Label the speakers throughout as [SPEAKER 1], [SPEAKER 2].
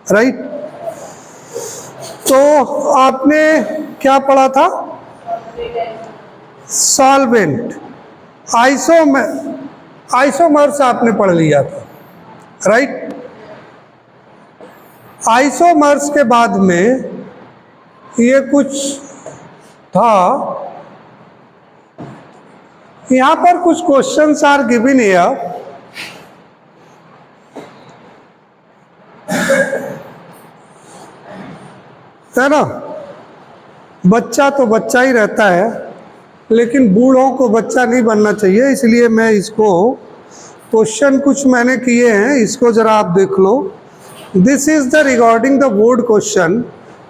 [SPEAKER 1] Right. तो आपने क्या पढ़ा था? सॉल्वेंट, आइसोमर्स आपने पढ़ लिया था, राइट। आइसोमर्स के बाद में ये कुछ था, यहां पर कुछ क्वेश्चंस आर गिवन हियर। है ना, बच्चा तो बच्चा ही रहता है, लेकिन बूढ़ों को बच्चा नहीं बनना चाहिए, इसलिए मैं इसको क्वेश्चन कुछ मैंने किए हैं, इसको जरा आप देख लो। This is the regarding the board question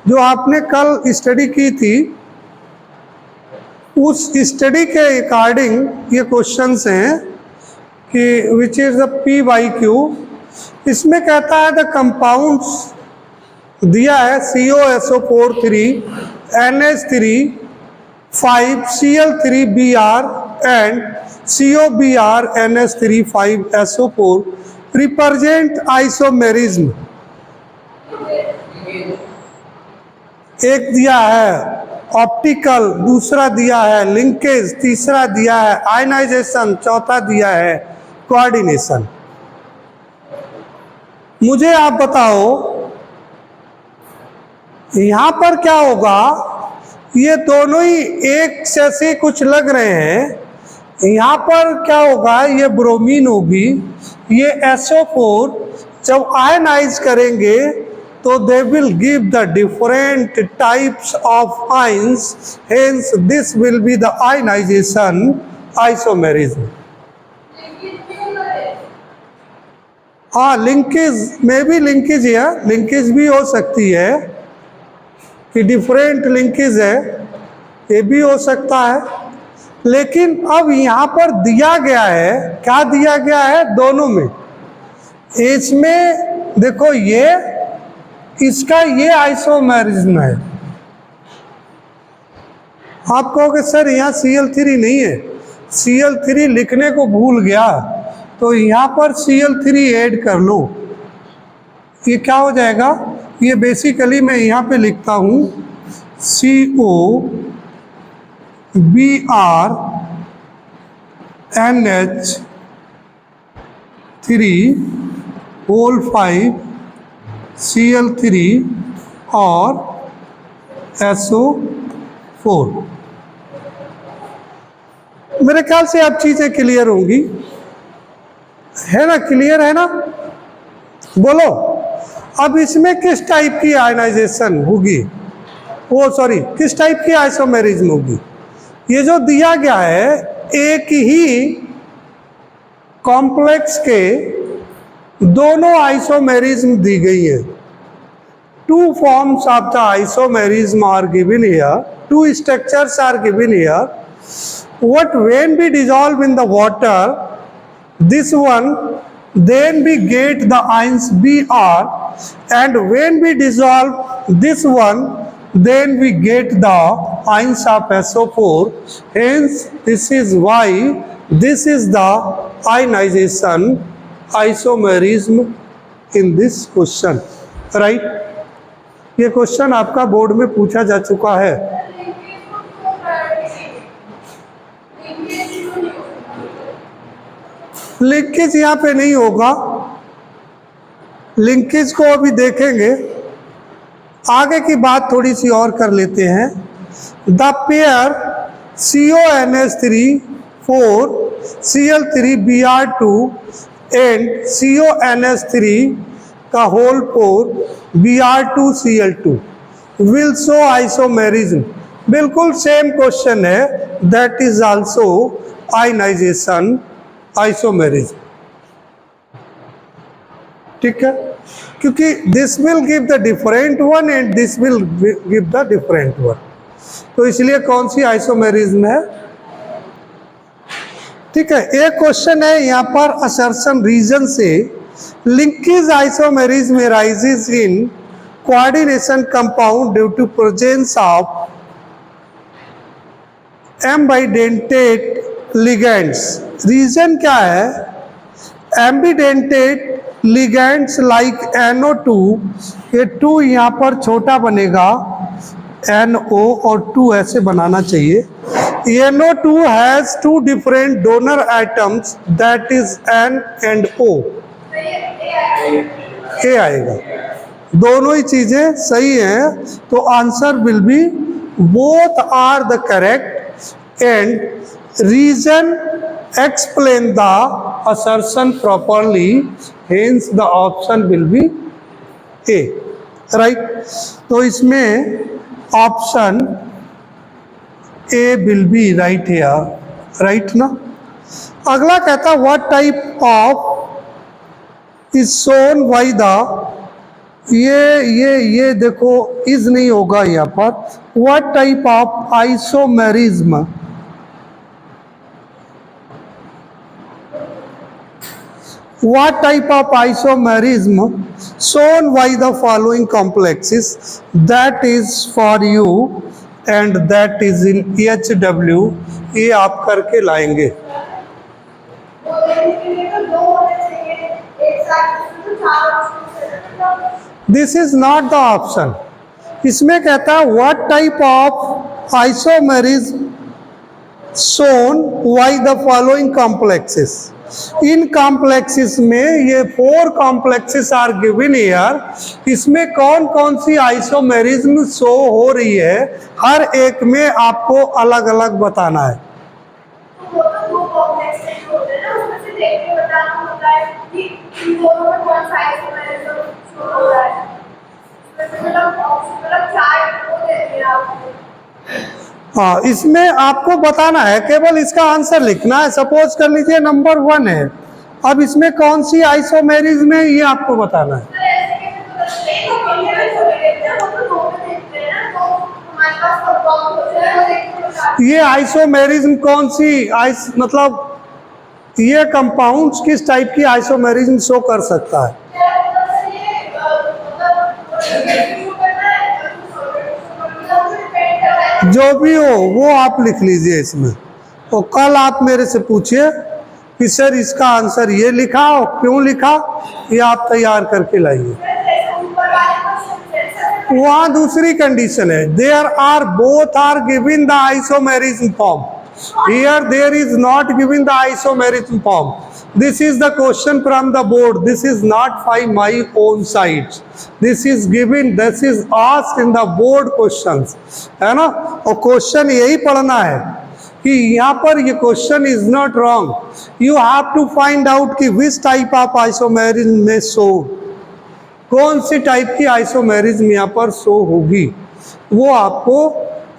[SPEAKER 1] जो आपने कल स्टडी की थी, उस स्टडी के अकॉर्डिंग ये क्वेश्चंस हैं कि which is the P by Q. इसमें कहता है द कंपाउंड्स दिया है COSO4 3 NH3 5 Cl3Br and COBr NH3 5 SO4 represent isomerism. एक दिया है ऑप्टिकल, दूसरा दिया है लिंकेज, तीसरा दिया है आयनाइजेशन, चौथा दिया है कोऑर्डिनेशन। मुझे आप बताओ यहां पर क्या होगा? ये दोनों ही एक जैसे कुछ लग रहे हैं। यहां पर क्या होगा? ये ब्रोमीन होगी, ये SO4 जब आयनाइज करेंगे तो they will give the different types of ions, hence this will be the ionization isomerism. हाँ, लिंकेज में भी लिंकेज है, लिंकेज भी हो सकती है कि डिफरेंट लिंकेज है, ये भी हो सकता है। लेकिन अब यहाँ पर दिया गया है, क्या दिया गया है? दोनों में, इसमें देखो ये इसका ये आइसोमेरिज्म है। आप कहोगे सर यहाँ Cl3 नहीं है, Cl3 लिखने को भूल गया, तो यहाँ पर Cl3 ऐड कर लो। ये क्या हो जाएगा? ये बेसिकली मैं यहाँ पे लिखता हूँ COBr NH3 होल 5 Cl3 और SO4। मेरे ख्याल से अब चीजें क्लियर होंगी, है ना? क्लियर है ना? बोलो अब इसमें किस टाइप की आयनाइजेशन होगी, वो सॉरी किस टाइप की आइसोमेरिज्म होगी? ये जो दिया गया है एक ही कॉम्प्लेक्स के दोनों आइसोमेरिज्म दी गई है। Two forms of the isomerism are given here, two structures are given here. What when we dissolve in the water, this one then we get the ions Br, and when we dissolve this one then we get the ions of SO4. Hence this is why this is the ionization isomerism in this question, right? ये question आपका board में पूछा जा चुका है। Linkage यहाँ पे नहीं होगा, लिंकेज को अभी देखेंगे, आगे की बात थोड़ी सी और कर लेते हैं। The pair CONH3 4 Cl3Br2 and CONH3 का whole 4 Br2Cl2 will show isomerism. बिल्कुल सेम क्वेश्चन है, that is also ionization isomerism. ठीक है, क्योंकि this will give the different one and this will give the different one, तो इसलिए कौन सी isomerism है? ठीक है, एक क्वेश्चन है यहाँ पर असर्शन रीजन से, linkage isomerism arises in coordination compound due to presence of ambidentate ligands. Reason क्या है? एम्बिडेंटेट लिगेंड्स लाइक NO2, ये 2 यहाँ पर छोटा बनेगा, NO और 2 ऐसे बनाना चाहिए। NO2 has 2 different donor atoms, that is N and O। A आएगा, दोनों ही चीजें सही हैं, तो answer will be both are the correct and reason explain the assertion properly, hence the option will be A, right. तो इसमें option A will be right है, राइट ना। अगला कहता है what type of is shown by the, ये देखो is नहीं होगा यहाँ पर, what type of isomerism, what type of isomerism shown by the following complexes, that is for you and that is in HW, ये आप करके लाएंगे। This is not the option. इसमें कहता है what type of isomerism shown by the following complexes, in complexes में ये 4 complexes are given here, इसमें कौन कौन सी आइसोमेरिज्म शो हो रही है, हर एक में आपको अलग अलग बताना है। हाँ, इसमें आपको बताना है, केवल इसका आंसर लिखना है। सपोज कर लीजिए नंबर 1 है, अब इसमें कौन सी आइसोमेरिज्म है ये आपको बताना है। ये आइसोमेरिज्म कौन सी मतलब ये कंपाउंड्स किस टाइप की आइसोमेरिज्म शो कर सकता है। जो भी हो वो आप लिख लीजिए इसमें, तो कल आप मेरे से पूछिए कि सर इसका आंसर ये लिखा और क्यों लिखा, ये आप तैयार करके लाइए। वहाँ दूसरी कंडीशन है, there are both are given the isomerism form, here there is not given the isomerism form. This is the question from the board, this is not by my own sides, this is given, this is asked in the board questions, है ना। और question यही पढ़ना है कि यहाँ पर ये question is not wrong, you have to find out कि विच टाइप ऑफ आइसोमेरिज्म में शो, कौन सी टाइप की आइसोमेरिज्म यहाँ पर शो होगी, वो आपको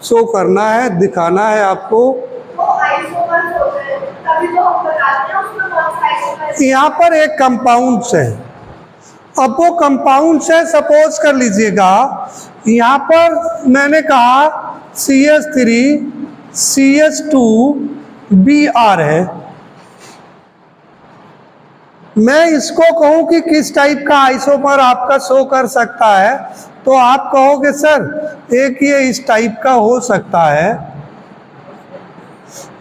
[SPEAKER 1] शो करना है, दिखाना है आपको। यहाँ पर एक कंपाउंड्स है, अब वो कंपाउंड्स है, सपोज कर लीजिएगा यहाँ पर मैंने कहा CH3 CH2 Br है, मैं इसको कहूँ कि किस टाइप का आइसोमर आपका शो कर सकता है, तो आप कहोगे सर एक ये इस टाइप का हो सकता है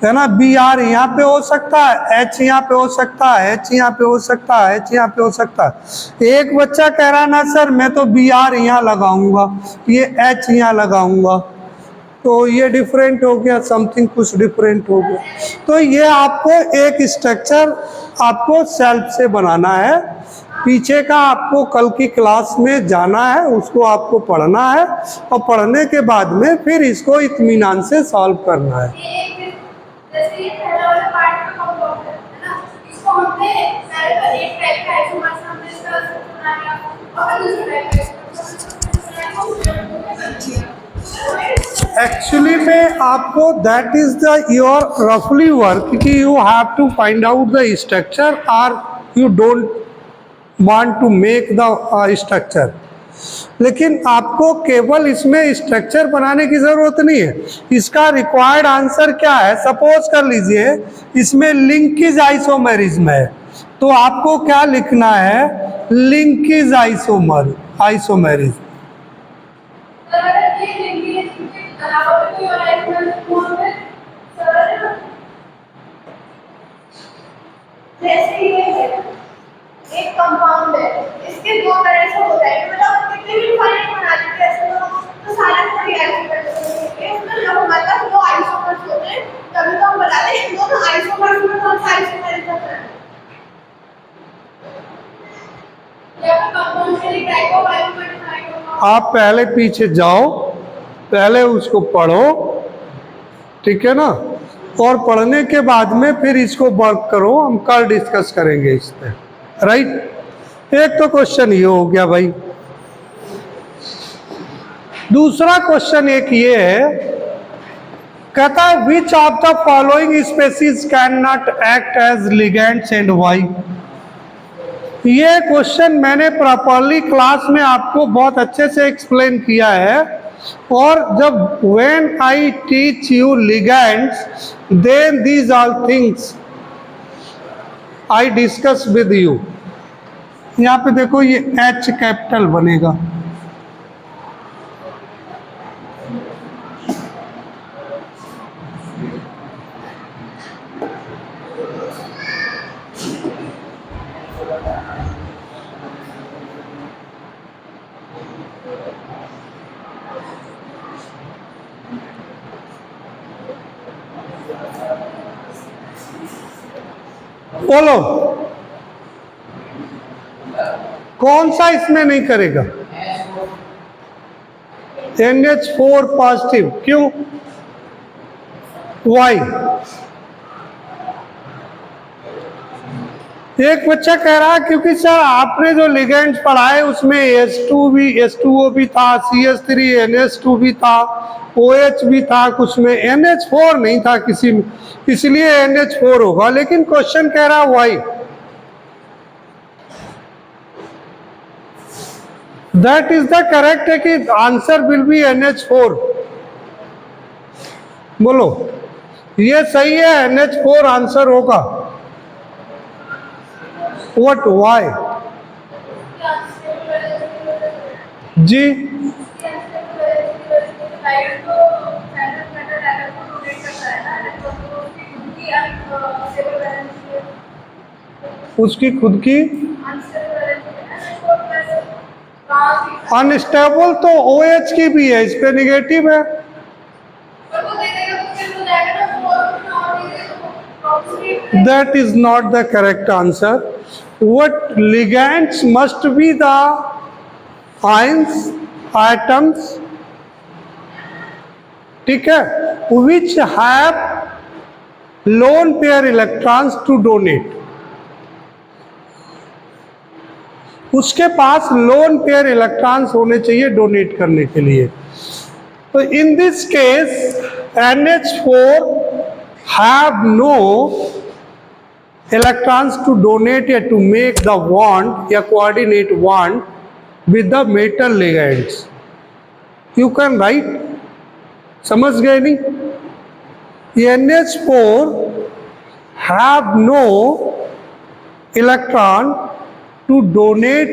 [SPEAKER 1] ना, Br यहाँ पे हो सकता है, H यहाँ पे हो सकता है, H यहाँ पे हो सकता है, H यहाँ पे हो सकता है। एक बच्चा कह रहा ना सर मैं तो Br यहाँ लगाऊंगा, ये H यहाँ लगाऊंगा, तो ये डिफरेंट हो गया, समथिंग कुछ डिफरेंट हो गया। तो ये आपको एक स्ट्रक्चर आपको सेल्फ से बनाना है, पीछे का आपको कल की क्लास में जाना है, उसको आपको पढ़ना है और पढ़ने के बाद में फिर इसको इत्मीनान से सॉल्व करना है। एक्चुअली में आपको दैट इज द योर रफली वर्क कि you have to find out the structure और you don't want to make the structure, लेकिन आपको केवल इसमें स्ट्रक्चर बनाने की ज़रूरत नहीं है। इसका रिक्वायर्ड आंसर क्या है, सपोज कर लीजिए इसमें लिंकेज आइसोमेरिज्म है, तो आपको क्या लिखना है, लिंकेज आइसोमेरिज्म।
[SPEAKER 2] एक कंपाउंड है, इसके दो तरह से हो जाएंगे, मतलब कितने भी फाइनल बना लेते हैं ऐसे तो सारे थोड़ी आइसोमर्स होंगे, मतलब हमारे पास दो आइसोमर्स होते हैं, तभी तो हम बताते हैं दोनों आइसोमर्स में कौन सा आइसोमर है।
[SPEAKER 1] आप पहले पीछे जाओ, पहले उसको पढ़ो, ठीक है ना, और पढ़ने के बाद में फिर इसको वर्क करो, हम कल डिस्कस करेंगे इस पे, राइट। एक तो क्वेश्चन ये हो गया भाई। दूसरा क्वेश्चन एक ये है, कहता है which of the following species can not act as ligands and Y. ये क्वेश्चन मैंने प्रॉपरली क्लास में आपको बहुत अच्छे से एक्सप्लेन किया है, और जब when I teach you ligands then these all things I discuss with you. यहाँ पे देखो ये H कैपिटल बनेगा, बोलो कौन सा इसमें नहीं करेगा? NH4 पॉजिटिव, क्यों? वाई? एक बच्चा कह रहा है क्योंकि सर आपने जो लिगेंड्स पढ़ाए उसमें H2O भी था, CH3 NH2 भी था, OH भी था, कुछ में NH4 नहीं था किसी में, इसलिए NH4 होगा। लेकिन क्वेश्चन कह रहा Y, that is the correct है कि आंसर विल बी NH4। बोलो ये सही है, NH4 आंसर होगा। What, why? जी उसकी खुद की अनस्टेबल तो OH की भी है, इस पे निगेटिव है। That is not the correct answer. What ligands must be the ions, atoms, ठीक है, which have lone pair electrons to donate. उसके पास लोन पेयर इलेक्ट्रॉन्स होने चाहिए डोनेट करने के लिए। तो in this case NH4 have no electrons to donate या to make the bond या coordinate bond with the metal ligands. You can write, समझ गए नहीं? NH4 have no electron to donate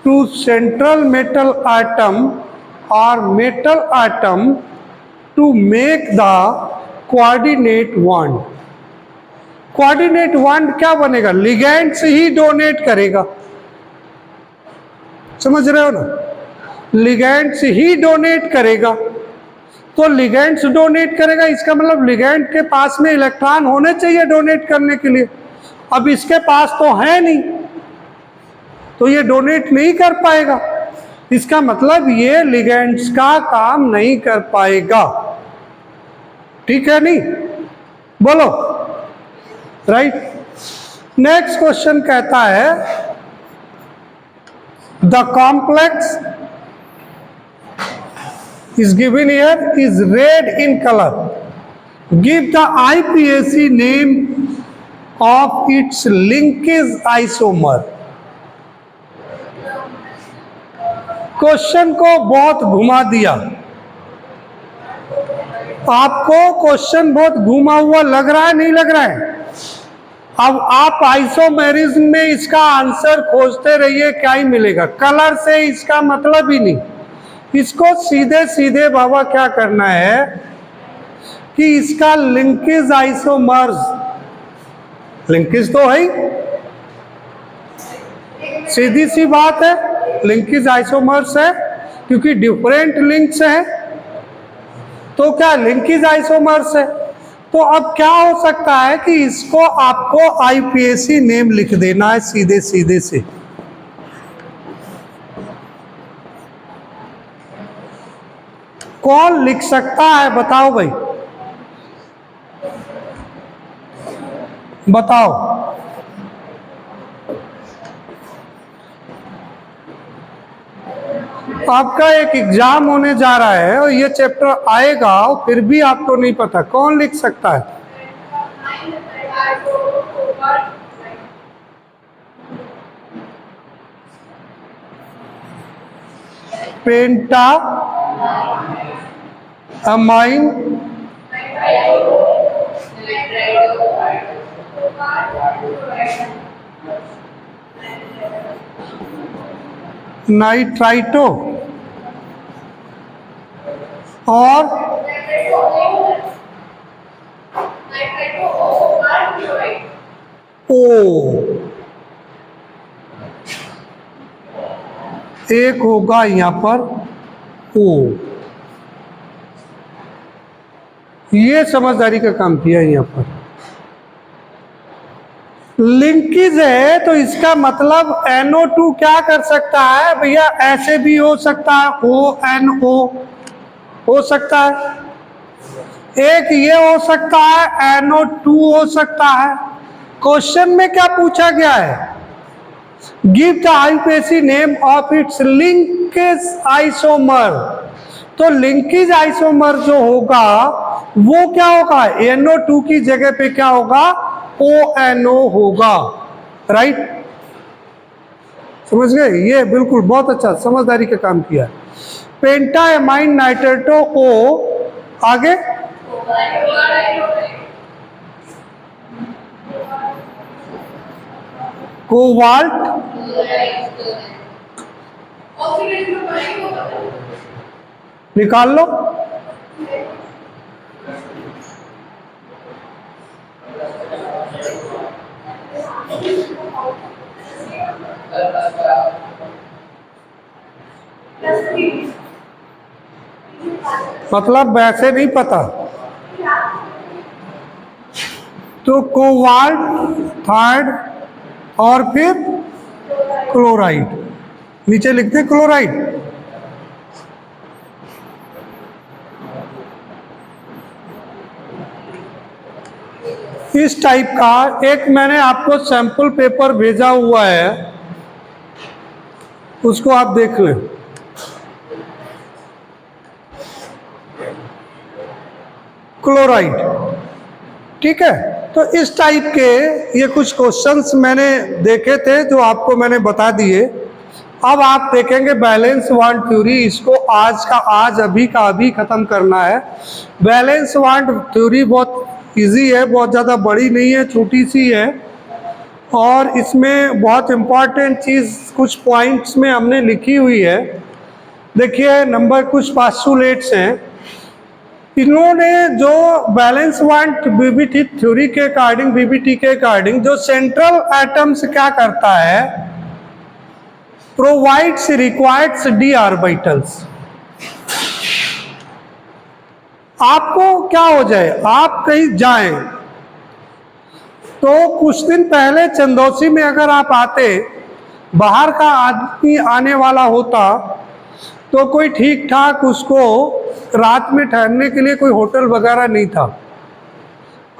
[SPEAKER 1] to central metal atom or metal atom to make the coordinate bond. Coordinate bond क्या बनेगा? Ligand से ही donate करेगा, समझ रहे हो ना? लिगैंड से ही डोनेट करेगा, तो लिगैंड से डोनेट करेगा, इसका मतलब लिगैंड के पास में इलेक्ट्रॉन होने चाहिए डोनेट करने के लिए। अब इसके पास तो है नहीं, तो ये डोनेट नहीं कर पाएगा, इसका मतलब ये लिगैंड्स का काम नहीं कर पाएगा, ठीक है नहीं? बोलो राइट। नेक्स्ट क्वेश्चन कहता है the complex is given here is red in color. Give the IPAC name of its linkage isomer. Question को बहुत घुमा दिया, आपको क्वेश्चन बहुत घुमा हुआ लग रहा है, नहीं लग रहा है? अब आप आइसोमेरिज्म में इसका आंसर खोजते रहिए, क्या ही मिलेगा? कलर से इसका मतलब ही नहीं, इसको सीधे सीधे बाबा क्या करना है कि इसका लिंकेज आइसोमर्स, लिंकेज तो है ही, सीधी सी बात है, लिंकेज आइसोमर्स है, क्योंकि डिफरेंट लिंक्स हैं तो क्या लिंकेज आइसोमर्स है। तो अब क्या हो सकता है कि इसको आपको आईपीएसी नेम लिख देना है सीधे सीधे से। कौन लिख सकता है बताओ भाई, बताओ। आपका एक एग्जाम होने जा रहा है और ये चैप्टर आएगा और फिर भी आपको नहीं पता, कौन लिख सकता है? पेंटा अमाइन नाइट्राइटो और ओ, एक होगा यहाँ पर ओ। ये समझदारी का काम किया यहाँ पर। लिंकेज है तो इसका मतलब NO2 क्या कर सकता है भैया, ऐसे भी हो सकता है, ONO हो सकता है, एक ये हो सकता है, NO2 हो सकता है। क्वेश्चन में क्या पूछा गया है? Give the IUPAC name of its linkage isomer. तो लिंकेज आइसोमर जो होगा वो क्या होगा, NO2 की जगह पे क्या होगा, ONO होगा, राइट। समझ गए? ये बिल्कुल बहुत अच्छा समझदारी का काम किया। पेंटाएमाइन नाइट्रेटो O, आगे कोबाल्ट निकाल लो। मतलब वैसे नहीं पता तो कोबाल्ट थर्ड और फिर क्लोराइड, नीचे लिखते हैं क्लोराइड। इस टाइप का एक मैंने आपको सैंपल पेपर भेजा हुआ है, उसको आप देख लें। क्लोराइड, ठीक है। तो इस टाइप के ये कुछ क्वेश्चंस मैंने देखे थे जो आपको मैंने बता दिए। अब आप देखेंगे बैलेंस बॉन्ड थ्योरी, इसको आज का आज अभी का अभी ख़त्म करना है। बैलेंस बॉन्ड थ्योरी बहुत इजी है, बहुत ज़्यादा बड़ी नहीं है, छोटी सी है, और इसमें बहुत इम्पॉर्टेंट चीज़ कुछ पॉइंट्स में हमने लिखी हुई है। देखिए नंबर कुछ पास्टुलेट्स हैं, इन्होंने जो बैलेंस बॉन्ड बीबीटी थ्योरी के अकॉर्डिंग, बीबीटी के अकॉर्डिंग जो सेंट्रल एटम्स क्या करता है, प्रोवाइड्स रिक्वायर्ड्स डी ऑर्बिटल्स। आपको क्या हो जाए, आप कहीं जाएं तो कुछ दिन पहले चंदौसी में अगर आप आते, बाहर का आदमी आने वाला होता तो कोई ठीक ठाक उसको रात में ठहरने के लिए कोई होटल वगैरह नहीं था।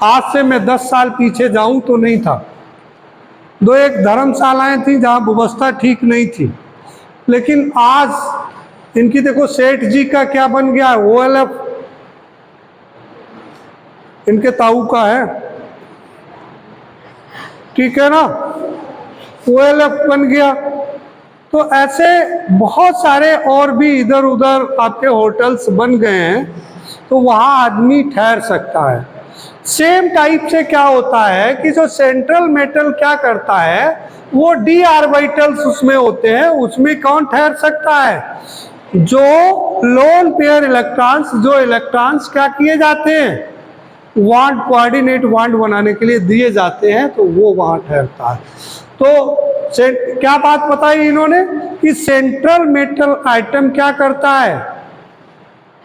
[SPEAKER 1] आज से मैं 10 साल पीछे जाऊं तो नहीं था। 2-1 धर्मशालाएं थी जहां व्यवस्था ठीक नहीं थी, लेकिन आज इनकी देखो सेठ जी का क्या बन गया, OLF इनके ताऊ का है, ठीक है ना, OLF बन गया। तो ऐसे बहुत सारे और भी इधर उधर आपके होटल्स बन गए हैं, तो वहाँ आदमी ठहर सकता है। सेम टाइप से क्या होता है कि जो सेंट्रल मेटल क्या करता है, वो डी ऑर्बिटल्स उसमें होते हैं, उसमें कौन ठहर सकता है, जो लोन पेयर इलेक्ट्रॉन्स, जो इलेक्ट्रॉन्स क्या किए जाते हैं, बॉन्ड कोऑर्डिनेट बॉन्ड बनाने के लिए दिए जाते हैं, तो वो वहाँ ठहरता है। तो क्या बात बताई इन्होंने कि सेंट्रल मेटल आइटम क्या करता है,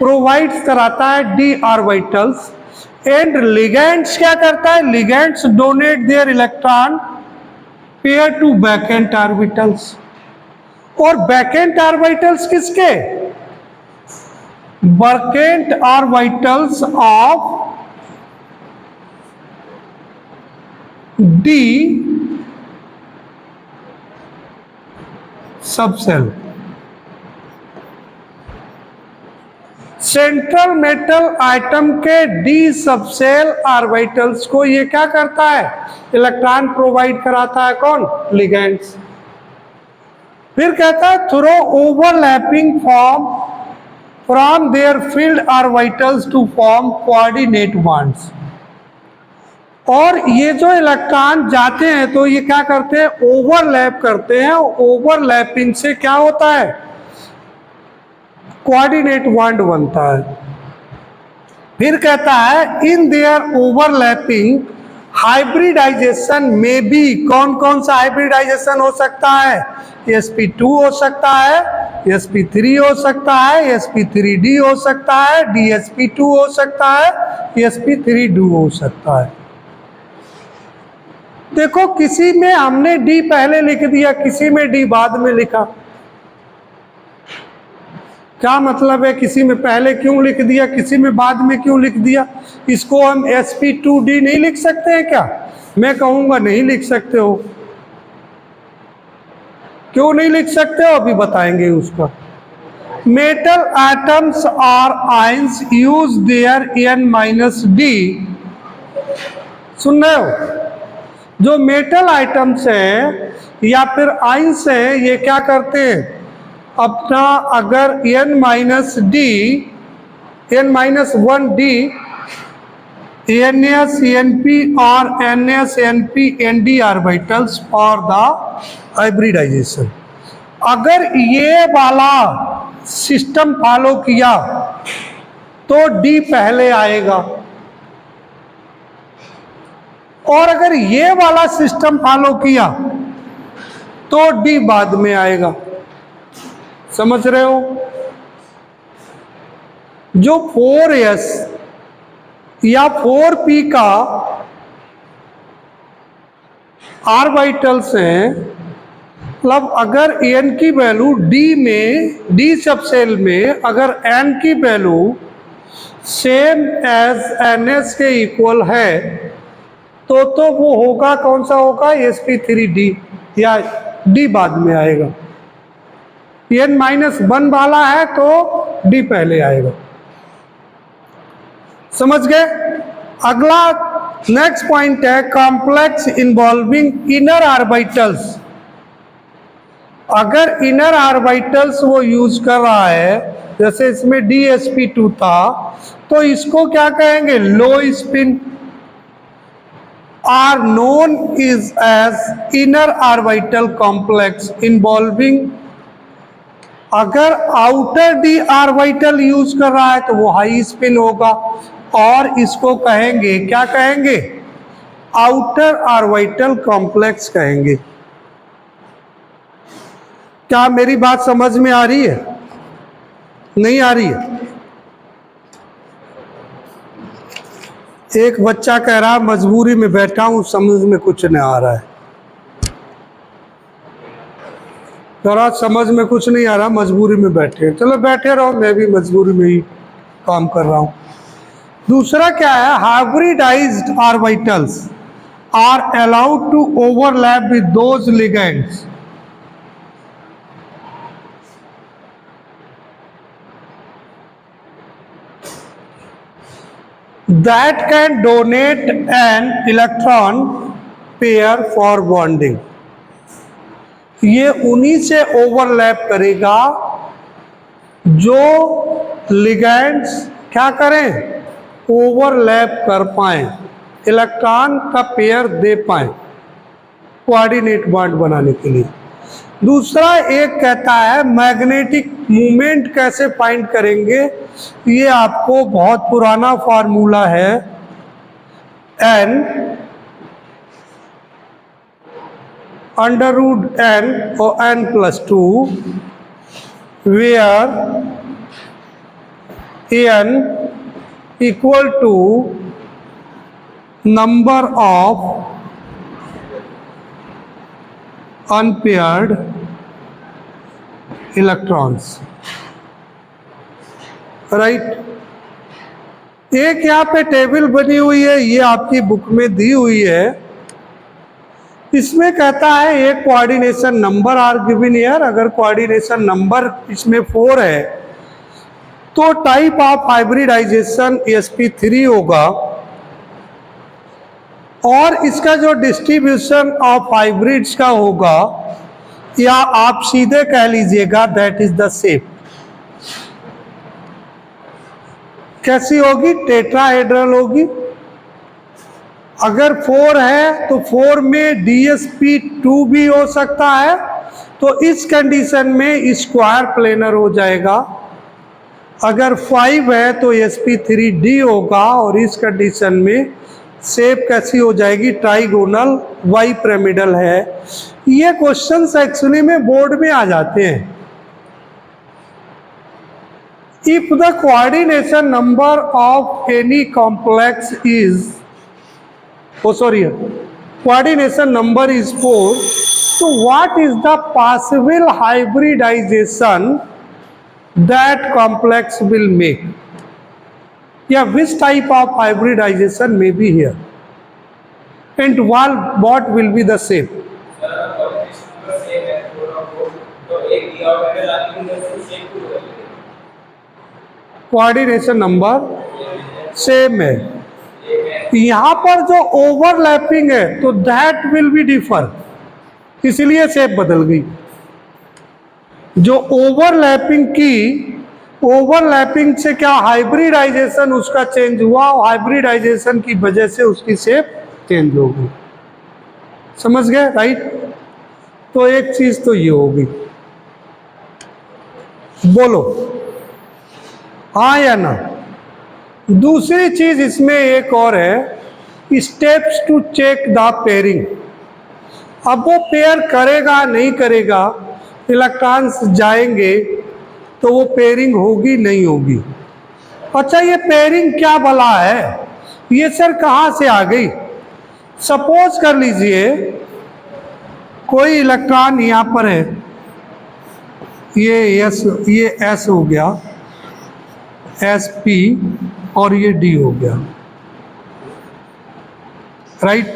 [SPEAKER 1] प्रोवाइड्स कराता है डी ऑर्बिटल्स, एंड लिगेंड्स क्या करता है, ligands donate their electron pair to vacant orbitals. और वैकेंट ऑर्बिटल्स किसके, vacant orbitals of D subshell. Central metal item के डी सबसेल ऑर्बिटल्स को ये क्या करता है, इलेक्ट्रॉन प्रोवाइड कराता है, कौन, लिगेंड्स। फिर कहता है through overlapping form from their filled orbitals to form coordinate bonds. और ये जो इलेक्ट्रॉन जाते हैं तो ये क्या करते हैं, ओवरलैप करते हैं। ओवरलैपिंग से क्या होता है, कोऑर्डिनेट बॉन्ड बनता है। फिर कहता है इन देयर ओवरलैपिंग हाइब्रिडाइजेशन में भी, कौन कौन सा हाइब्रिडाइजेशन हो सकता है, sp2 हो सकता है, sp3 हो सकता है, sp3d हो सकता है, dsp2 हो सकता है, sp3d हो सकता है। देखो किसी में हमने डी पहले लिख दिया, किसी में डी बाद में लिखा, क्या मतलब है, किसी में पहले क्यों लिख दिया, किसी में बाद में क्यों लिख दिया। इसको हम sp2d नहीं लिख सकते हैं क्या, मैं कहूँगा नहीं लिख सकते हो। क्यों नहीं लिख सकते हो, अभी बताएंगे उसका। मेटल एटम्स और आयंस यूज देयर n-d, सुन रहे हो, जो मेटल आइटम्स हैं या फिर आयंस हैं, ये क्या करते हैं, अपना अगर n-1d, ns, np और ns, np, nd orbitals for the hybridization. अगर ये वाला सिस्टम फॉलो किया तो d पहले आएगा, और अगर ये वाला सिस्टम फॉलो किया तो d बाद में आएगा। समझ रहे हो, जो 4s या 4p का ऑर्बिटल्स हैं, मतलब अगर n की वैल्यू d में, d सबसेल में अगर n की वैल्यू सेम एज ns के इक्वल है तो वो होगा, कौन सा होगा, sp3d, या d बाद में आएगा। n-1 वाला है तो d पहले आएगा। समझ गए। अगला नेक्स्ट पॉइंट है कॉम्प्लेक्स इन्वॉल्विंग इनर ऑर्बिटल्स। अगर इनर ऑर्बिटल्स वो यूज कर रहा है, जैसे इसमें dsp2 था, तो इसको क्या कहेंगे, low spin, are known is as inner orbital complex involving. अगर आउटर डी ऑर्बिटल यूज कर रहा है तो वो हाई स्पिन होगा, और इसको कहेंगे, क्या कहेंगे, आउटर ऑर्बिटल कॉम्प्लेक्स कहेंगे। क्या मेरी बात समझ में आ रही है, नहीं आ रही है। एक बच्चा कह रहा है मजबूरी में बैठा हूं, समझ में कुछ नहीं आ रहा है, जरा समझ में कुछ नहीं आ रहा, मजबूरी में बैठे हैं। चलो बैठे रहो, मैं भी मजबूरी में ही काम कर रहा हूं। दूसरा क्या है, hybridized orbitals are allowed to overlap with those ligands that can donate an electron pair for bonding। ये उन्हीं से ओवरलैप करेगा जो लिगेंड्स क्या करें, ओवरलैप कर पाए, इलेक्ट्रॉन का पेयर दे पाए कोऑर्डिनेट बॉन्ड बनाने के लिए। दूसरा एक कहता है मैग्नेटिक मूवमेंट कैसे फाइंड करेंगे, ये आपको बहुत पुराना फार्मूला है, N अंडर रूट n और n+2 where n equal to number of unpaired electrons, right. एक यहाँ पे टेबल बनी हुई है, ये आपकी बुक में दी हुई है। इसमें कहता है एक coordination number are given here. अगर कोऑर्डिनेशन नंबर इसमें 4 है तो टाइप ऑफ हाइब्रिडाइजेशन sp3 होगा, और इसका जो डिस्ट्रीब्यूशन ऑफ हाइब्रिड्स का होगा, या आप सीधे कह लीजिएगा दैट इज द शेप। कैसी होगी? टेट्राहेड्रल होगी। अगर 4 है तो 4 में DSP2 भी हो सकता है, तो इस कंडीशन में स्क्वायर प्लेनर हो जाएगा। अगर 5 है तो sp3d होगा, और इस कंडीशन में शेप कैसी हो जाएगी? ट्राइगोनल वाई पिरामिडल है। ये क्वेश्चंस एक्चुअली में बोर्ड में आ जाते हैं। If the coordination number of any complex is coordination number is 4, so what is the possible hybridization that complex will make? Yeah, which type of hybridization may be here, and what will be the shape? Coordination number same है। यहाँ पर जो overlapping है तो that will be differ, इसलिए shape बदल गई। जो ओवरलैपिंग से क्या हाइब्रिडाइजेशन उसका चेंज हुआ, और हाइब्रिडाइजेशन की वजह से उसकी शेप चेंज हो गई। समझ गए? राइट। तो एक चीज तो ये होगी, बोलो हाँ या ना। दूसरी चीज इसमें एक और है, steps to check the pairing. अब वो पेयर करेगा नहीं करेगा, इलेक्ट्रॉन्स जाएंगे तो वो पेयरिंग होगी नहीं होगी। अच्छा, ये पेयरिंग क्या भला है? ये सर कहाँ से आ गई? सपोज कर लीजिए कोई इलेक्ट्रॉन यहाँ पर है, ये S हो गया, sp, और ये d हो गया, राइट।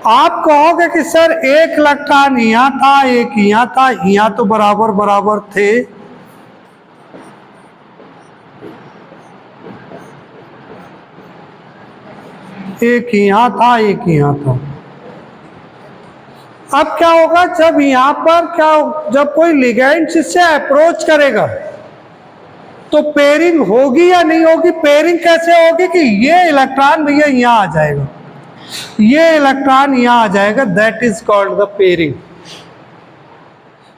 [SPEAKER 1] आप कहोगे कि सर एक इलेक्ट्रॉन यहाँ था, एक यहाँ था, यहाँ तो बराबर बराबर थे। एक यहाँ था, एक यहाँ था। अब क्या होगा? जब यहाँ पर जब कोई लिगैंड इससे अप्रोच करेगा तो पेयरिंग होगी या नहीं होगी? पेयरिंग कैसे होगी कि ये इलेक्ट्रॉन भैया यहाँ आ जाएगा, ये इलेक्ट्रॉन यहाँ आ जाएगा, that is called the pairing.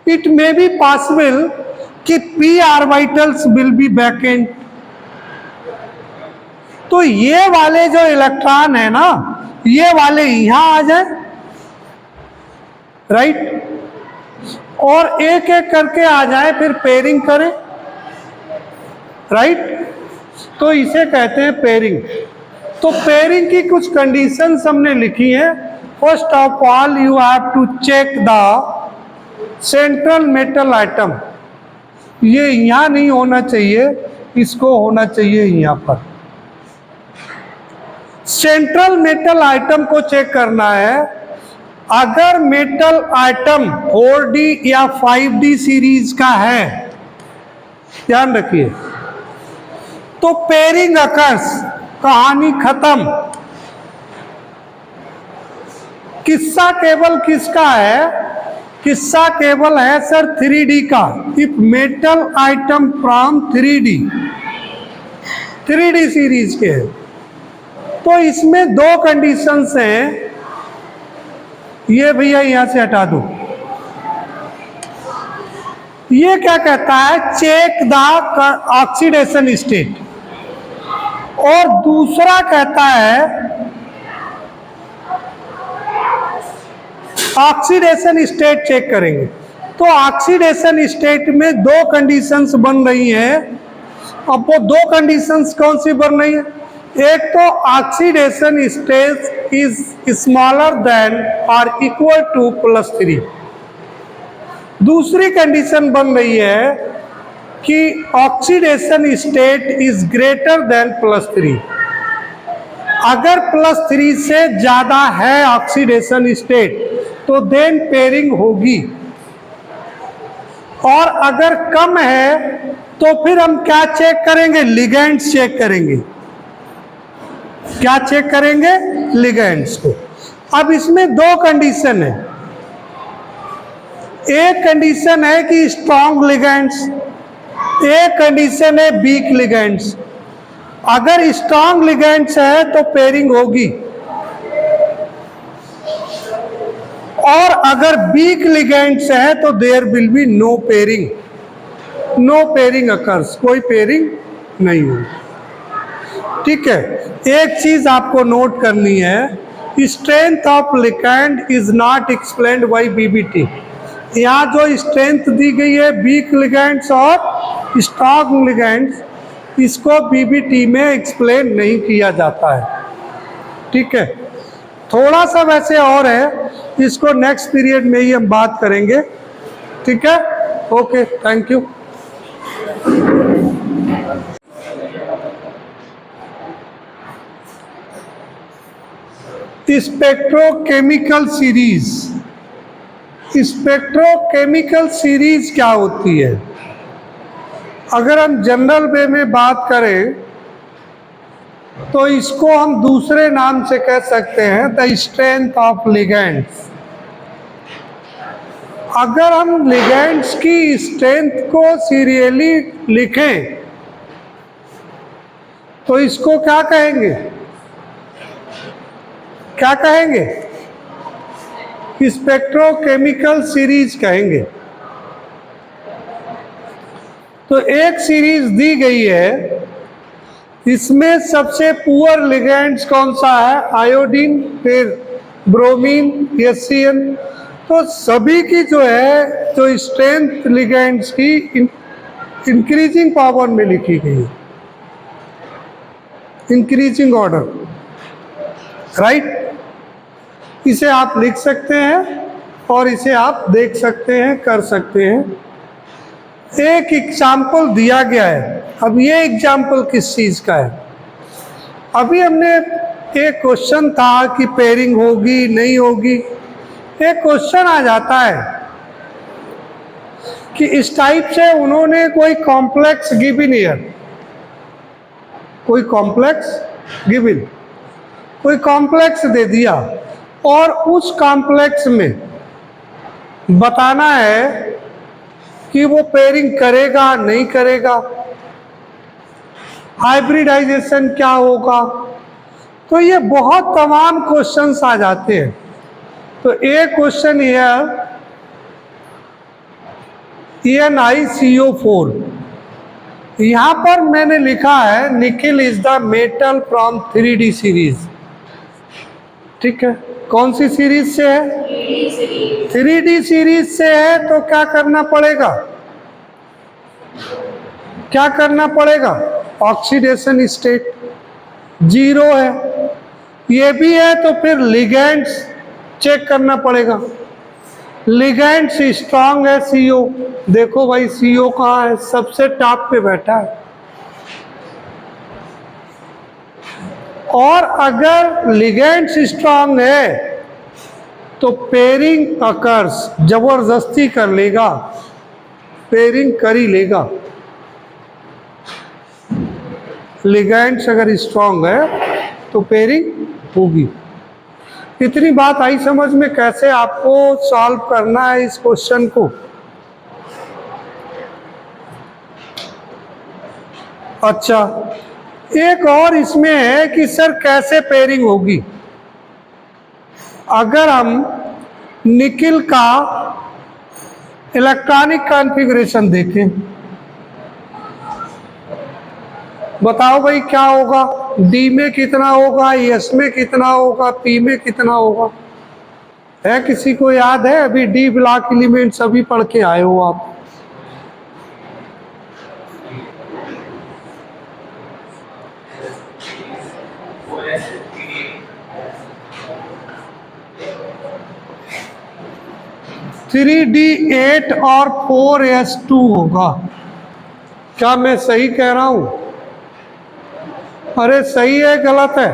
[SPEAKER 1] It may be possible कि p orbitals will be vacant. तो ये वाले जो इलेक्ट्रॉन है ना, ये वाले यहाँ आ जाए, राइट, और एक एक करके आ जाए, फिर पेयरिंग करें, राइट। तो इसे कहते हैं पेयरिंग। तो पेयरिंग की कुछ कंडीशंस हमने लिखी हैं। First of all you have to check the central metal item. ये यहाँ नहीं होना चाहिए, इसको होना चाहिए यहाँ पर। सेंट्रल मेटल आइटम को चेक करना है। अगर मेटल आइटम 4D या 5D सीरीज का है, ध्यान रखिए, तो पेयरिंग अकर्स, कहानी खत्म। किस्सा केवल किसका है? किस्सा केवल है सर 3D का। If metal atom from 3D series के है, तो इसमें दो कंडीशंस हैं। ये भैया यहां से हटा दो। ये क्या कहता है? Check the oxidation state. और दूसरा कहता है ऑक्सीडेशन स्टेट चेक करेंगे। तो ऑक्सीडेशन स्टेट में दो कंडीशंस बन रही हैं। अब वो दो कंडीशंस कौन सी बन रही है? एक तो oxidation state is smaller than और इक्वल टू +3। दूसरी कंडीशन बन रही है कि oxidation state is greater than +3। अगर +3 से ज्यादा है ऑक्सीडेशन स्टेट तो देन पेयरिंग होगी, और अगर कम है तो फिर हम क्या चेक करेंगे? लिगेंड्स चेक करेंगे। क्या चेक करेंगे? लिगेंड्स को। अब इसमें दो कंडीशन है। एक कंडीशन है कि स्ट्रॉन्ग लिगेंड्स, एक कंडीशन है वीक लिगेंड्स। अगर स्ट्रॉन्ग लिगेंड्स है तो पेयरिंग होगी, और अगर वीक लिगेंड्स है तो there will be no pairing. No pairing occurs, कोई पेयरिंग नहीं होगी। ठीक है, एक चीज आपको नोट करनी है, strength of ligand is not explained bye BBT. यहाँ जो स्ट्रेंथ दी गई है वीक लिगेंड्स और स्ट्रॉन्ग लिगेंड्स, इसको बीबीटी में एक्सप्लेन नहीं किया जाता है। ठीक है, थोड़ा सा वैसे और है, इसको नेक्स्ट पीरियड में ही हम बात करेंगे। ठीक है, okay, thank you. Spectrochemical series. Spectrochemical series क्या होती है? अगर हम जनरल वे में बात करें तो इसको हम दूसरे नाम से कह सकते हैं द स्ट्रेंथ ऑफ लिगेंड्स। अगर हम लिगेंड्स की स्ट्रेंथ को सीरियली लिखें तो इसको क्या कहेंगे? क्या कहेंगे? स्पेक्ट्रोकेमिकल सीरीज कहेंगे। तो एक सीरीज दी गई है, इसमें सबसे पुअर लिगेंड्स कौन सा है? आयोडीन, फिर ब्रोमीन, एससीएन। तो सभी की जो है जो स्ट्रेंथ लिगेंड्स की इंक्रीजिंग पावर में लिखी गई है, इंक्रीजिंग ऑर्डर, राइट। इसे आप लिख सकते हैं और इसे आप देख सकते हैं, कर सकते हैं। एक एग्जाम्पल दिया गया है। अब ये एग्जाम्पल किस चीज का है? अभी हमने एक क्वेश्चन था कि पेयरिंग होगी नहीं होगी। एक क्वेश्चन आ जाता है कि इस टाइप से उन्होंने कोई कॉम्प्लेक्स गिवन ईयर, कोई कॉम्प्लेक्स गिवन, कोई कॉम्प्लेक्स दे दिया और उस कॉम्प्लेक्स में बताना है कि वो पेयरिंग करेगा नहीं करेगा, हाइब्रिडाइजेशन क्या होगा। तो ये बहुत तमाम क्वेश्चंस आ जाते हैं। तो एक क्वेश्चन हियर NiCO4, यहाँ पर मैंने लिखा है nickel is the metal from 3D series. ठीक है, कौन सी सीरीज से है? 3D सीरीज से है। तो क्या करना पड़ेगा? क्या करना पड़ेगा? ऑक्सीडेशन स्टेट 0 है, ये भी है, तो फिर लिगेंड्स चेक करना पड़ेगा। लिगेंड्स स्ट्रांग है CO। देखो भाई CO कहाँ है? सबसे टॉप पे बैठा है। और अगर लिगेंड्स स्ट्रांग है तो पेयरिंग अकर्स, जबरदस्ती कर लेगा, पेयरिंग कर ही लेगा। लिगेंड्स अगर स्ट्रांग है तो पेयरिंग होगी। इतनी बात आई समझ में? कैसे आपको सॉल्व करना है इस क्वेश्चन को। अच्छा, एक और इसमें है कि सर कैसे पेयरिंग होगी। अगर हम निकिल का इलेक्ट्रॉनिक कॉन्फ़िगरेशन देखें, बताओ भाई क्या होगा। डी में कितना होगा, एस में कितना होगा, पी में कितना होगा? है किसी को याद है? अभी डी ब्लॉक एलिमेंट सभी पढ़ के आए हो आप। थ्री डी 8 और 4s2 होगा। क्या मैं सही कह रहा हूं? अरे सही है गलत है?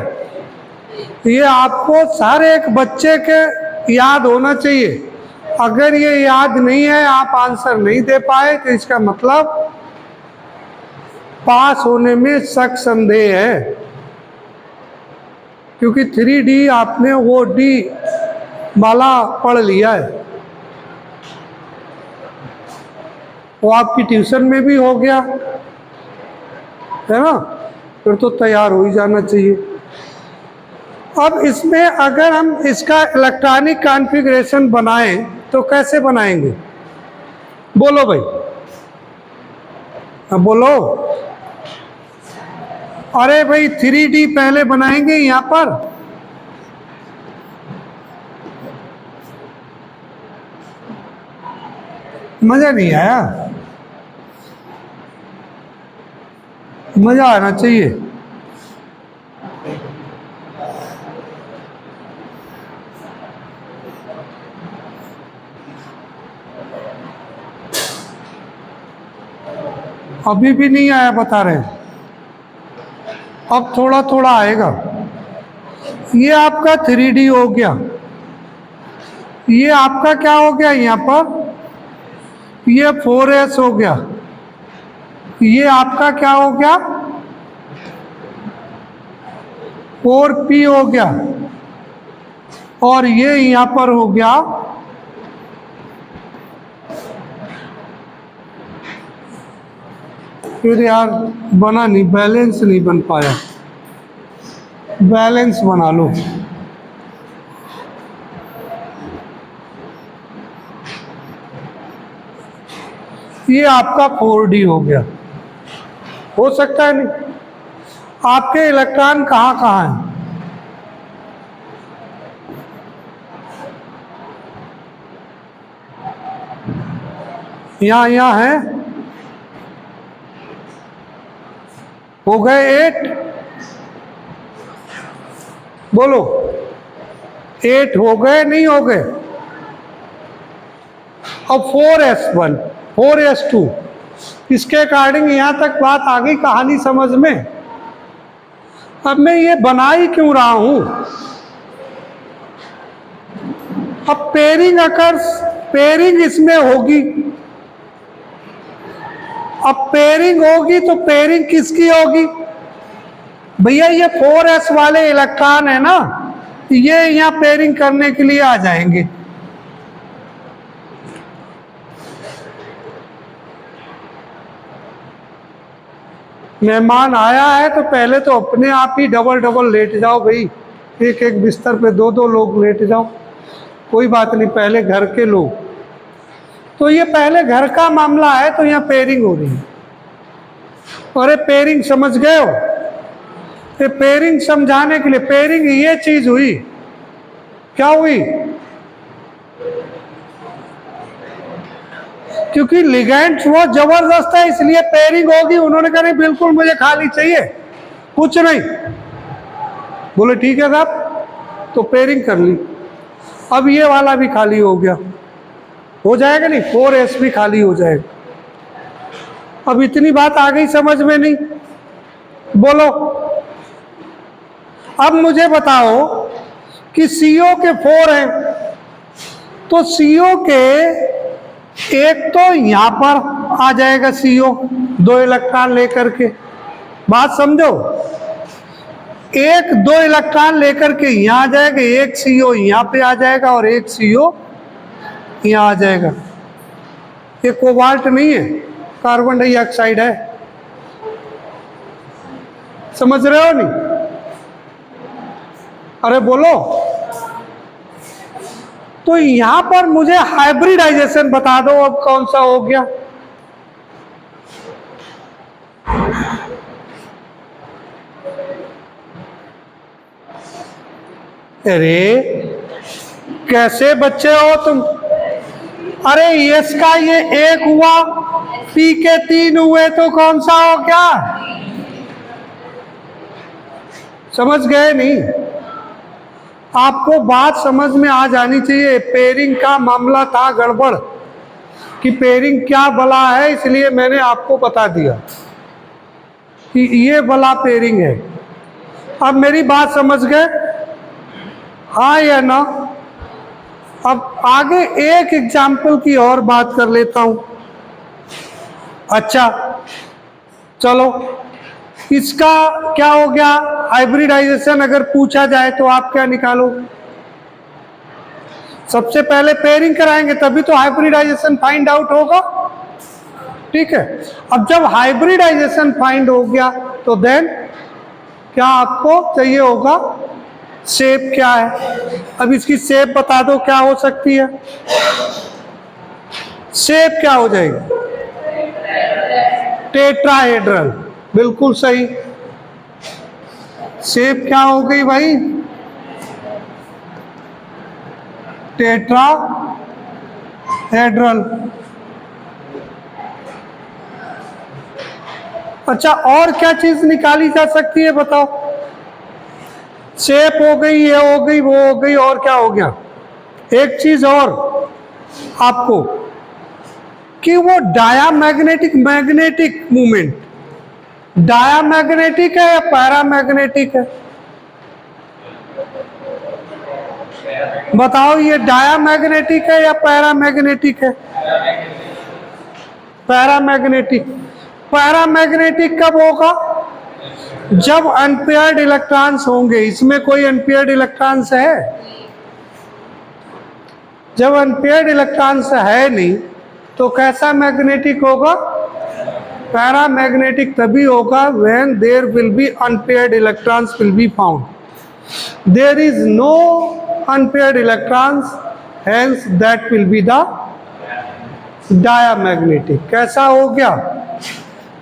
[SPEAKER 1] ये आपको हर एक बच्चे के याद होना चाहिए। अगर ये याद नहीं है, आप आंसर नहीं दे पाए, तो इसका मतलब पास होने में शक संदेह है। क्योंकि 3D आपने वो डी वाला पढ़ लिया है, वो आपकी ट्यूशन में भी हो गया है ना, फिर तो तैयार हो ही जाना चाहिए। अब इसमें अगर हम इसका इलेक्ट्रॉनिक कॉन्फ़िगरेशन बनाएं तो कैसे बनाएंगे? बोलो भाई, हाँ बोलो। अरे भाई 3D पहले बनाएंगे यहाँ पर, मजा नहीं आया? मजा आना चाहिए। अभी भी नहीं आया बता रहे हैं, अब थोड़ा थोड़ा आएगा। ये आपका 3D हो गया, ये आपका क्या हो गया यहाँ पर, ये 4s हो गया, ये आपका क्या हो गया, 4p हो गया, और ये यहाँ पर हो गया फिर यार बना नहीं, बैलेंस नहीं बन पाया, बैलेंस बना लो। ये आपका 4D हो गया। हो सकता है नहीं? आपके इलेक्ट्रॉन कहाँ कहाँ हैं? यहाँ है, हो गए 8, बोलो 8 हो गए नहीं हो गए? अब 4s1 4s2, इसके अकॉर्डिंग यहाँ तक बात आ गई, कहानी समझ में। अब मैं ये बना ही क्यों रहा हूं? अब पेयरिंग अकर्स, पेयरिंग इसमें होगी। अब पेयरिंग होगी तो पेयरिंग किसकी होगी? भैया ये 4s वाले इलेक्ट्रॉन है ना, ये यहाँ पेयरिंग करने के लिए आ जाएंगे। मेहमान आया है तो पहले तो अपने आप ही डबल डबल लेट जाओ भाई, एक एक बिस्तर पे दो दो लोग लेट जाओ, कोई बात नहीं, पहले घर के लोग। तो ये पहले घर का मामला है, तो यहाँ पेयरिंग हो रही है। अरे पेयरिंग समझ गए हो? ये पेयरिंग समझाने के लिए, पेयरिंग ये चीज हुई, क्या हुई? क्योंकि लिगेंड्स वो जबरदस्त है, इसलिए पेयरिंग होगी। उन्होंने कहा नहीं बिल्कुल मुझे खाली चाहिए, कुछ नहीं। बोले ठीक है साहब, तो पेयरिंग कर ली। अब ये वाला भी खाली हो गया, हो जाएगा नहीं, 4s भी खाली हो जाएगा। अब इतनी बात आ गई समझ में नहीं? बोलो अब मुझे बताओ कि CO के 4 हैं, तो CO के एक तो यहां पर आ जाएगा CO 2 इलेक्ट्रॉन लेकर के, बात समझो। एक 2 इलेक्ट्रॉन लेकर के यहां आ जाएगा, एक CO यहां पे आ जाएगा और एक CO यहां आ जाएगा। ये कोबाल्ट नहीं है, कार्बन डाइऑक्साइड है, समझ रहे हो नहीं? अरे बोलो। तो यहां पर मुझे हाइब्रिडाइजेशन बता दो, अब कौन सा हो गया? अरे कैसे बच्चे हो तुम? अरे यस का ये एक हुआ, पी के 3 हुए तो कौन सा हो गया? समझ गए नहीं? आपको बात समझ में आ जानी चाहिए। पेयरिंग का मामला था गड़बड़ कि पेयरिंग क्या भला है, इसलिए मैंने आपको बता दिया कि ये भला पेयरिंग है। अब मेरी बात समझ गए? हाँ या ना? अब आगे एक एग्जाम्पल की और बात कर लेता हूं। अच्छा चलो, इसका क्या हो गया? हाइब्रिडाइजेशन अगर पूछा जाए तो आप क्या निकालो? सबसे पहले पेयरिंग कराएंगे तभी तो हाइब्रिडाइजेशन फाइंड आउट होगा। ठीक है, अब जब हाइब्रिडाइजेशन फाइंड हो गया तो देन क्या आपको चाहिए होगा? शेप क्या है? अब इसकी शेप बता दो क्या हो सकती है? शेप क्या हो जाएगी? टेट्राहेड्रल, बिल्कुल सही। शेप क्या हो गई भाई? टेट्राहेड्रल। अच्छा, और क्या चीज निकाली जा सकती है बताओ? शेप हो गई, ये हो गई, वो हो गई, और क्या हो गया? एक चीज और आपको, कि वो डायामैग्नेटिक मैग्नेटिक मूवमेंट, डायामैग्नेटिक है या पैरामैग्नेटिक है? बताओ, ये डायामैग्नेटिक है या पैरामैग्नेटिक है? पैरामैग्नेटिक। पैरामैग्नेटिक कब होगा? जब अनपेयर्ड इलेक्ट्रॉन्स होंगे। इसमें कोई अनपेयर्ड इलेक्ट्रॉन्स है? जब अनपेयर्ड इलेक्ट्रॉन्स है नहीं तो कैसा मैग्नेटिक होगा? पैरामैग्नेटिक तभी होगा when there will be unpaired electrons will be found. There is no unpaired electrons, hence that will be the diamagnetic. कैसा हो गया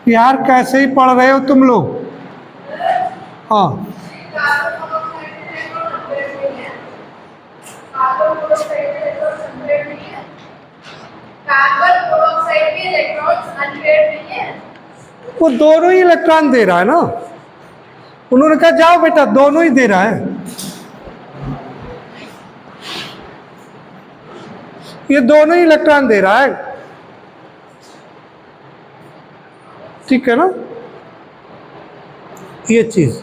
[SPEAKER 1] यार? कैसे ही पढ़ रहे हो तुम लोग? हाँ, वो दोनों ही इलेक्ट्रॉन दे रहा है ना। उन्होंने कहा जाओ बेटा, दोनों ही दे रहा है। ये दोनों ही इलेक्ट्रॉन दे रहा है, ठीक है ना? ये चीज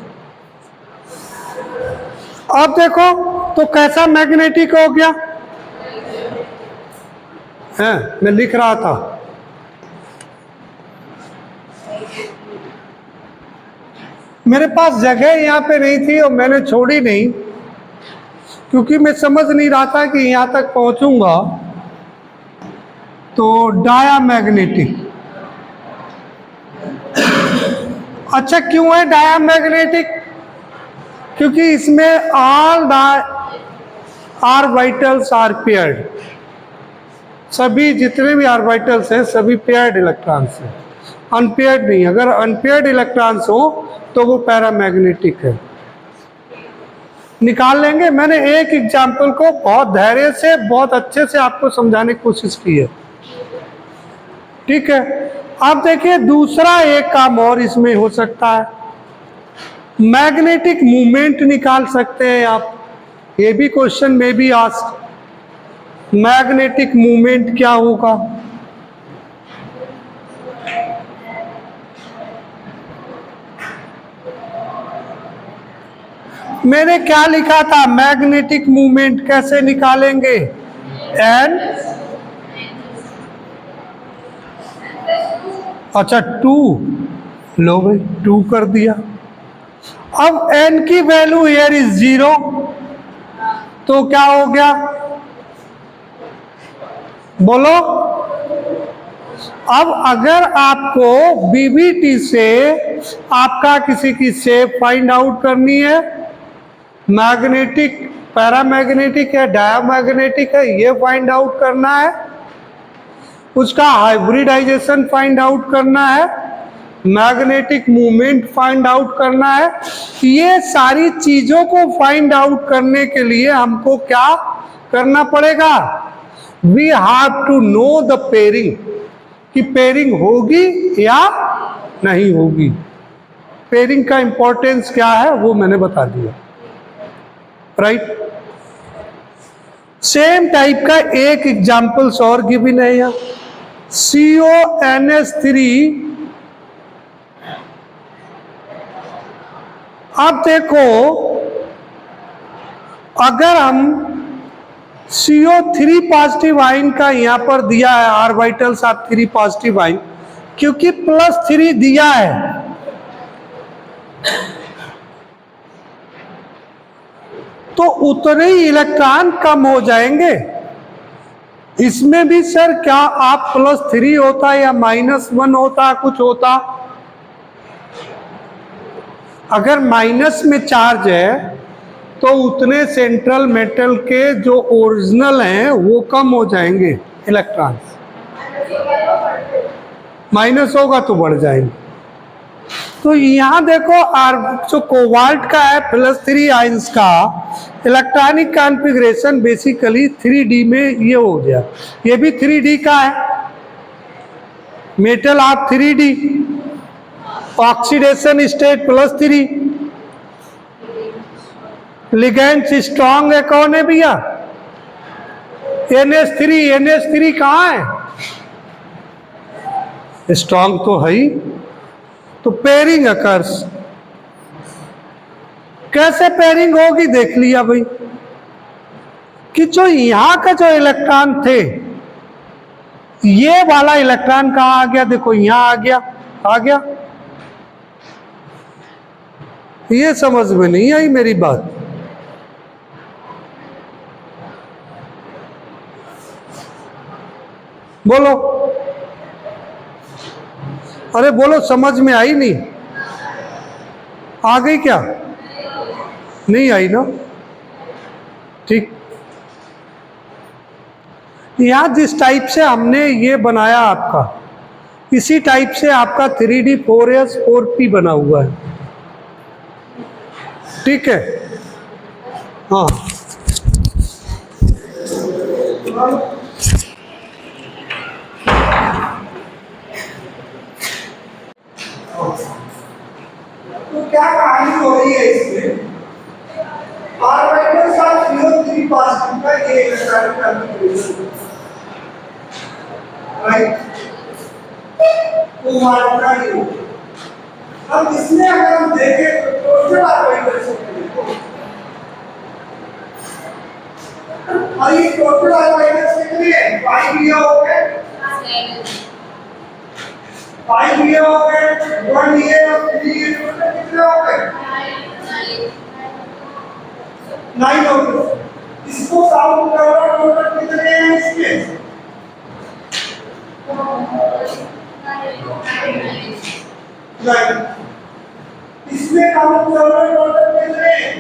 [SPEAKER 1] अब देखो तो कैसा मैग्नेटिक हो गया है? मैं लिख रहा था, मेरे पास जगह यहाँ पे नहीं थी और मैंने छोड़ी नहीं, क्योंकि मैं समझ नहीं रहा था कि यहाँ तक पहुंचूंगा। तो डायामैग्नेटिक, अच्छा क्यों है डायामैग्नेटिक? क्योंकि इसमें ऑल ऑर्बिटल्स आर पेयर्ड। सभी जितने भी ऑर्बिटल्स हैं सभी पेयर्ड इलेक्ट्रॉन्स हैं, अनपेयर्ड नहीं। अगर अनपेयर्ड इलेक्ट्रॉन्स हो तो वो पैरामैग्नेटिक है। निकाल लेंगे। मैंने एक एग्जाम्पल को बहुत धैर्य से, बहुत अच्छे से आपको समझाने की कोशिश की है, ठीक है? अब देखिए दूसरा एक काम और इसमें हो सकता है, मैग्नेटिक मूवमेंट निकाल सकते हैं आप। ये भी क्वेश्चन में भी आस्क्ड, मैग्नेटिक मूवमेंट क्या होगा? मैंने क्या लिखा था? मैग्नेटिक मूवमेंट कैसे निकालेंगे? एन, अच्छा 2, लो भाई 2 कर दिया। अब n की वैल्यू हियर इज 0, तो क्या हो गया बोलो? अब अगर आपको बीबीटी से आपका किसी की शेप फाइंड आउट करनी है, मैग्नेटिक, पैरामैग्नेटिक है, डायामैग्नेटिक है, ये फाइंड आउट करना है, उसका हाइब्रिडाइजेशन फाइंड आउट करना है, मैग्नेटिक मूवमेंट फाइंड आउट करना है। ये सारी चीजों को फाइंड आउट करने के लिए हमको क्या करना पड़ेगा? We have to know the pairing, कि पेयरिंग होगी या नहीं होगी। पेयरिंग का इंपॉर्टेंस क्या है वो मैंने बता दिया, राइट। सेम टाइप का एक एग्जाम्पल्स और गिवन है यहाँ, CONH3। अब देखो, अगर हम CO3 पॉजिटिव आइन का यहाँ पर दिया है, ऑर्बिटल्स ऑफ 3 पॉजिटिव आइन, क्योंकि +3 दिया है, तो उतने ही इलेक्ट्रॉन कम हो जाएंगे। इसमें भी सर क्या आप +3 होता या -1 होता, कुछ होता? अगर माइनस में चार्ज है तो उतने सेंट्रल मेटल के जो ओरिजिनल हैं वो कम हो जाएंगे इलेक्ट्रॉन, माइनस होगा तो बढ़ जाएंगे। तो यहाँ देखो, जो कोबाल्ट का है +3 आइंस का इलेक्ट्रॉनिक कॉन्फ़िगरेशन बेसिकली 3D में ये हो गया। ये भी 3D का है, metal of 3D, oxidation state +3, ligands strong है, कौन है भैया? NH3। NH3 कहाँ है? स्ट्रॉन्ग तो है ही। तो पेयरिंग अकर्स, कैसे पेयरिंग होगी देख लिया भाई, कि जो यहां का जो इलेक्ट्रॉन थे, ये वाला इलेक्ट्रॉन कहां आ गया? देखो यहां आ गया, आ गया। ये समझ में नहीं आई मेरी बात। बोलो, अरे बोलो, समझ में आई नहीं? आ गई क्या? नहीं आई ना? ठीक। यहां जिस टाइप से हमने ये बनाया आपका, इसी टाइप से आपका 3D 4S 4P बना हुआ है, ठीक है? हाँ, तो क्या कहानी हो रही है इसमें? ऑर्बिटल्स ऑफ CO3 पॉजिटिव का ये इलेक्ट्रॉनिक कॉन्फ़िगरेशन, राइट? कोबाल्ट का ये। अब इसमें अगर हम देखें तो टोटल ऑर्बिटल्स देखो, और ये टोटल ऑर्बिटल्स कितने हैं? 5 ये हो गए, 5 ये हो गए, 1 ये और 3 ये, टोटल कितने हो गए? 9 हो गए। इसको काउंट करो, टोटल कितने हैं इसके? 9। इसमें काउंट करो, टोटल कितने हैं?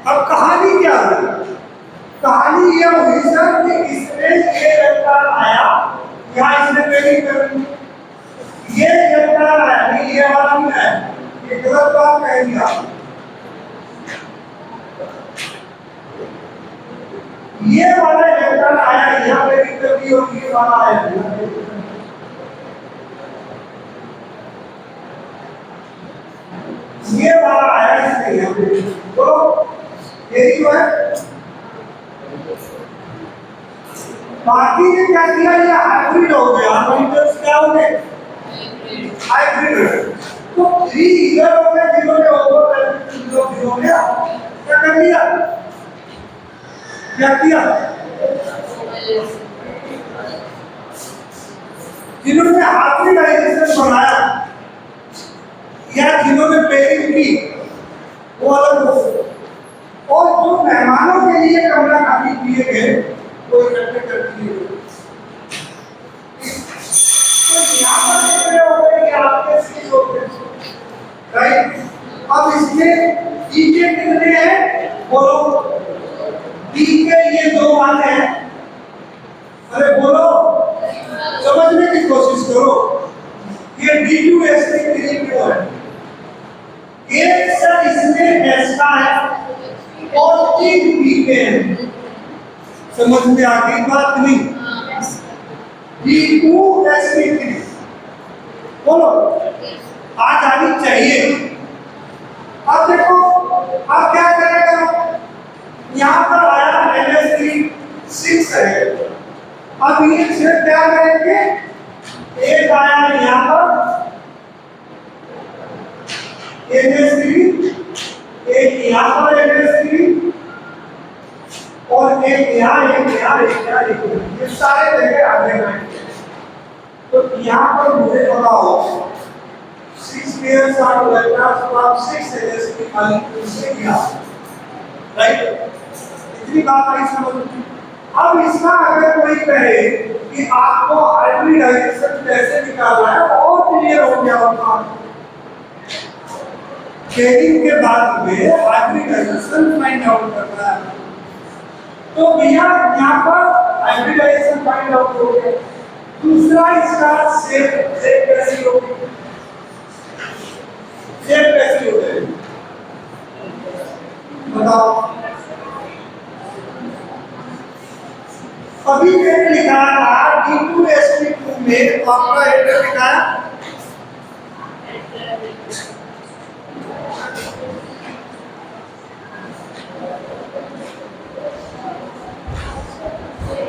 [SPEAKER 1] अब कहानी क्या है? कहानी ये हुई सर कि इसमें ये इलेक्ट्रॉन आया, यहाँ इसने पेयरिंग कर दी, ये इलेक्ट्रॉन आया, नहीं ये वाला नहीं है, ये गलत बात कह दिया। ये वाला इलेक्ट्रॉन आया, यहाँ पेयरिंग कर दी, और ये वाला आया, ये वाला आया इसने यहाँ पे, तो यही जो है। बाकी ने क्या किया? ये हाइब्रिड हो गया, ऑर्बिटल्स क्या हो गए? हाइब्रिड। तो 3 इधर हो गए, जिन्होंने ओवर 0 हो गया, क्या कर दिया? क्या किया? जिन्होंने हाइब्रिड आइसोलेशन बनाया या जिन्होंने पेयरिंग की, वो अलग हो गए, और जो मेहमानों के लिए कमरा खाली किए गए वो इकट्ठे कर दिए गए। तो यहाँ पर कितने हो गए? कि आपके 6 हो गए, राइट? अब इसमें E के कितने हैं? बोलो। D के ये 2 वाले हैं, अरे बोलो, समझ में कोशिश करो। ये D2S3 क्यों है? एक सर इसमें S का है और 3 P के हैं। समझ में आ गई बात नहीं? D2S3 बोलो आ जानी चाहिए। अब देखो अब क्या करेगा, यहाँ पर आया NS3 6 है। अब ये छेद क्या करेंगे, एक आया यहाँ पर NS3, एक यहाँ पर NS3 और एक यहाँ, एक यहाँ, एक यहाँ, ये सारे जगह आगे बढ़ेंगे। तो यहाँ पर मुझे पता हो 6 pairs are electrons from 6 NS3 molecule से किया, राइट? इतनी बात नहीं समझ। अब इसका अगर कोई कहे कि आपको हाइब्रिडाइजेशन कैसे निकालना है और क्लियर हो गया होगा। पेयरिंग के बाद में हाइब्रिडाइजेशन फाइंड आउट करना है। तो भैया यहाँ पर हाइब्रिडाइजेशन फाइंड आउट हो गया। दूसरा इसका शेप कैसी होगी, शेप कैसी हो जाएगी बताओ। अभी मैंने लिखा था D2S3 में आपका एंटर लिखा है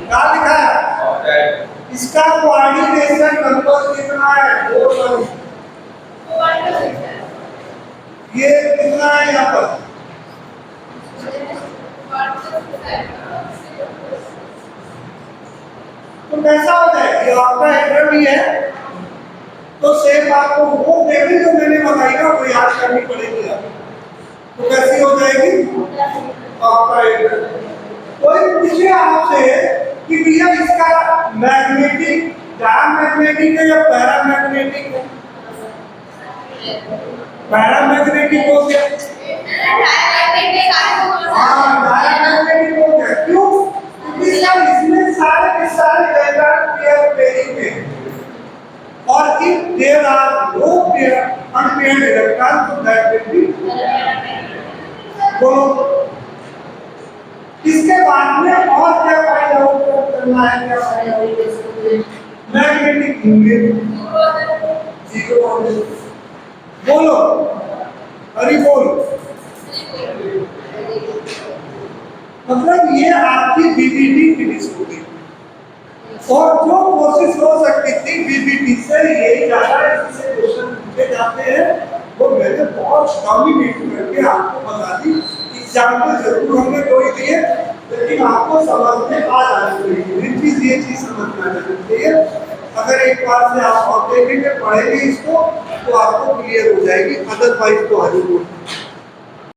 [SPEAKER 1] क्या लिखा है? इसका कोऑर्डिनेशन नंबर कितना है? 4 ये कितना है यहाँ पर? तो कैसा हो जाएगा, आपका एंटर भी है तो सेम आपको वो देवी जो मैंने बताई ना वो याद करनी पड़ेगी आपको। तो कैसी हो जाएगी आपका एंटर। कोई पूछे आपसे कि भैया इसका मैग्नेटिक डायमैग्नेटिक है या पैरामैग्नेटिक है? पैरामैग्नेटिक हो गया। हाँ डायमैग्नेटिक हो गया। क्यों? क्योंकि इसमें सारे के सारे इलेक्ट्रॉन पेयर पेयरिंग में और if there are no pair unpaired electron तो दैट विल बी। बोलो इसके बाद में और क्या फाइंड आउट करना है, क्या फाइंड आउट कर सकते हैं? Magnetic zero. बोलो हरी बोल। मतलब ये आपकी बीबीटी फिनिश होगी और जो कोशिश हो सकती थी बीबीटी से यही ज्यादा इससे क्वेश्चन पूछे जाते हैं वो मैंने बहुत डोमिनेट करके आपको बता दी। एग्जाम्पल जरूर हमने कोई दिए लेकिन आपको समझ में आ जानी चाहिए। ये चीज समझ में आ जानी चाहिए। अगर एक बार से आप और देखेंगे पढ़ेंगे इसको तो आपको क्लियर हो जाएगी, अदरवाइज तो हरी बोल।